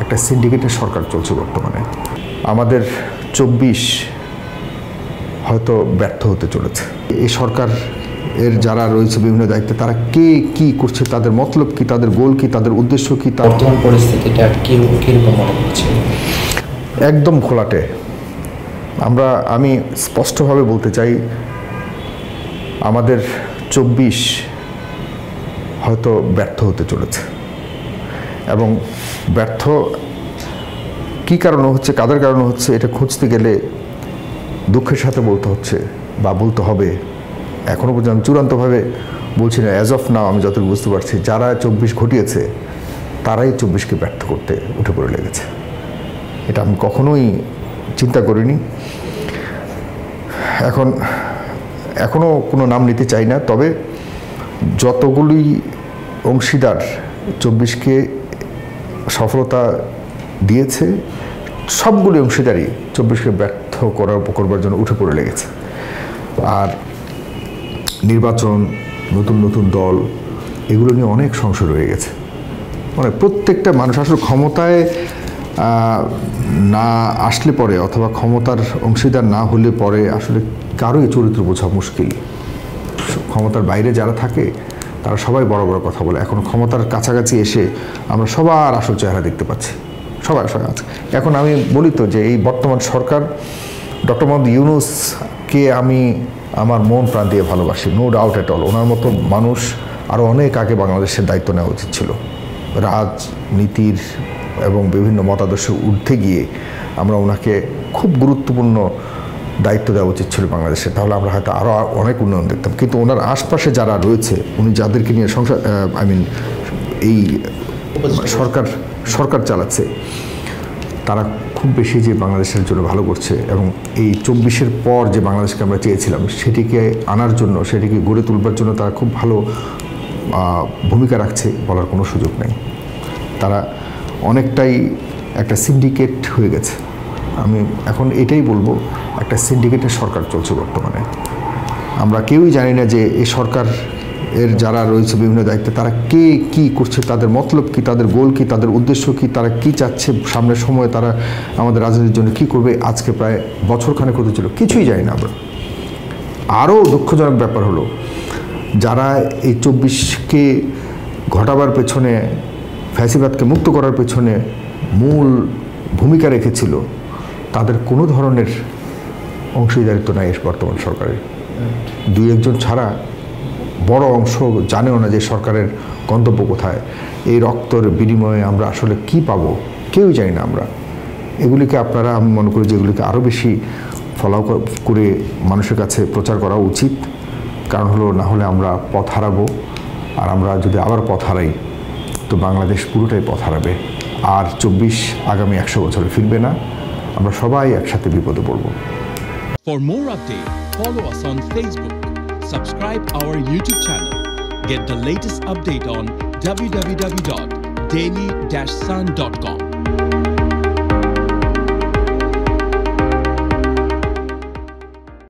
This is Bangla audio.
একটা সিন্ডিকেটের সরকার চলছে বর্তমানে। আমাদের ২৪ হয়তো ব্যর্থ হতে চলেছে। এই সরকার এর যারা রয়েছে বিভিন্ন দায়িত্বে তারা কে কি করছে, তাদের মতলব কি, তাদের গোল কি, তাদের উদ্দেশ্য কি, বর্তমান পরিস্থিতিটা কিরকম মনে হচ্ছে? একদম খোলাটে। আমি স্পষ্টভাবে বলতে চাই, আমাদের ২৪ হয়তো ব্যর্থ হতে চলেছে। এবং ব্যর্থ কী কারণে হচ্ছে, কাদের কারণে হচ্ছে, এটা খুঁজতে গেলে দুঃখের সাথে বলতে হচ্ছে বা বলতে হবে। এখনও পর্যন্ত চূড়ান্তভাবে বলছি না, অ্যাজ অফ নাও আমি যতটুকু বুঝতে পারছি, যারা ২৪ ঘটিয়েছে তারাই ২৪কে ব্যর্থ করতে উঠে পড়ে লেগেছে। এটা আমি কখনোই চিন্তা করিনি। এখনও কোনো নাম নিতে চাই না, তবে যতগুলি অংশীদার ২৪কে সফলতা দিয়েছে সবগুলি অংশীদারই ২৪কে ব্যর্থ করবার জন্য উঠে পড়ে লেগেছে। আর নির্বাচন, নতুন নতুন দল, এগুলো নিয়ে অনেক সংশয় রয়ে গেছে। মানে প্রত্যেকটা মানুষ আসলে ক্ষমতায় না আসলে পরে অথবা ক্ষমতার অংশীদার না হলে পরে আসলে কারোই চরিত্র বোঝা মুশকিল। ক্ষমতার বাইরে যারা থাকে তারা সবাই বড় বড় কথা বলে। এখন ক্ষমতার কাছাকাছি এসে আমরা সবার আসল চেহারা দেখতে পাচ্ছি, সবাই আছে। এখন আমি বলি তো যে এই বর্তমান সরকার, ডক্টর মোহাম্মদ ইউনূসকে আমি আমার মন প্রাণ দিয়ে ভালোবাসি, নো ডাউট এট অল। ওনার মতো মানুষ আরও অনেক আগে বাংলাদেশের দায়িত্ব নেওয়া উচিত ছিল। রাজনীতির এবং বিভিন্ন মতাদর্শের ঊর্ধ্বে গিয়ে আমরা ওনাকে খুব গুরুত্বপূর্ণ দায়িত্ব দেওয়া উচিত ছিল বাংলাদেশে, তাহলে আমরা হয়তো আরও অনেক উন্নয়ন দেখতাম। কিন্তু ওনার আশপাশে যারা রয়েছে, উনি যাদেরকে নিয়ে এই সরকার চালাচ্ছে, তারা খুব বেশি যে বাংলাদেশের জন্য ভালো করছে এবং এই ২৪-এর পর যে বাংলাদেশকে আমরা চেয়েছিলাম সেটিকে আনার জন্য, সেটিকে গড়ে তুলবার জন্য তারা খুব ভালো ভূমিকা রাখছে বলার কোনো সুযোগ নেই। তারা অনেকটাই একটা সিন্ডিকেট হয়ে গেছে। আমি এখন এটাই বলবো, একটা সিন্ডিকেটের সরকার চলছে বর্তমানে। আমরা কেউই জানি না যে এই সরকার এর যারা রয়েছে বিভিন্ন দায়িত্বে তারা কে কি করছে, তাদের মতলব কি, তাদের গোল কি, তাদের উদ্দেশ্য কি, তারা কি চাচ্ছে, সামনের সময়ে তারা আমাদের রাজনীতির জন্য কি করবে। আজকে প্রায় বছরখানেক হতে ছিল, কিছুই জানি না আমরা। আরও দুঃখজনক ব্যাপার হলো, যারা এই ২৪কে ঘটাবার পেছনে, ফ্যাসিবাদকে মুক্ত করার পেছনে মূল ভূমিকা রেখেছিল, তাদের কোনো ধরনের অংশীদারিত্ব নাই বর্তমান সরকারের। দুই একজন ছাড়া বড় অংশ জানেও না যে সরকারের গন্তব্য কোথায়। এই রক্তের বিনিময়ে আমরা আসলে কি পাবো কেউই জানি না আমরা। এগুলিকে আপনারা, আমি মনে করি যে এগুলিকে আরও বেশি ফলো করে মানুষের কাছে প্রচার করা উচিত। কারণ হলো, না হলে আমরা পথ হারাবো। আর আমরা যদি আবার পথ হারাই তো বাংলাদেশ পুরোটাই পথ হারাবে। আর ২৪ আগামী ১০০ বছরে ফিরবে না। আমরা সবাই একসাথে বিপদে পড়ব। For more updates, follow us on Facebook. Subscribe our YouTube channel. Get the latest update on www.daily-sun.com.